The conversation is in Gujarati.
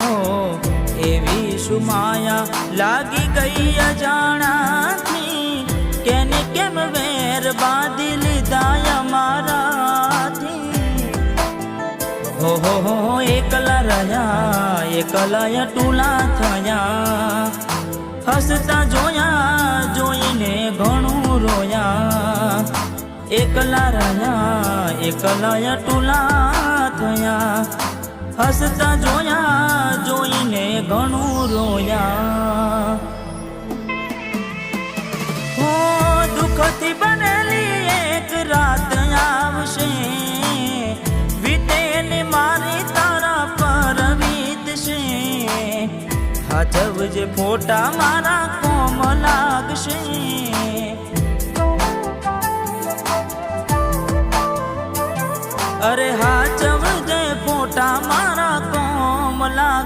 હો એવી સુમાયા લાગી ગઈ અજાણાથી, કેને કેમ વેર બાંધી લીધા અમારાથી। હો એકલા રહ્યા એકલા ટૂલા થયા, હસતા જોયા જોઈને ઘણું રોયા। એકલા રહ્યા એકલા ટૂલા થયા, હસતા જોયા જોઈને ઘણું રોયા। હો દુઃખથી બનેલી એક રાત આવશે, વીતેલી મારી તારા પર વીતશે। હાચવજે ફોટા મારા કોમ લાગશે, અરે હાચવજે ફોટા મારા કોમ લાગશે।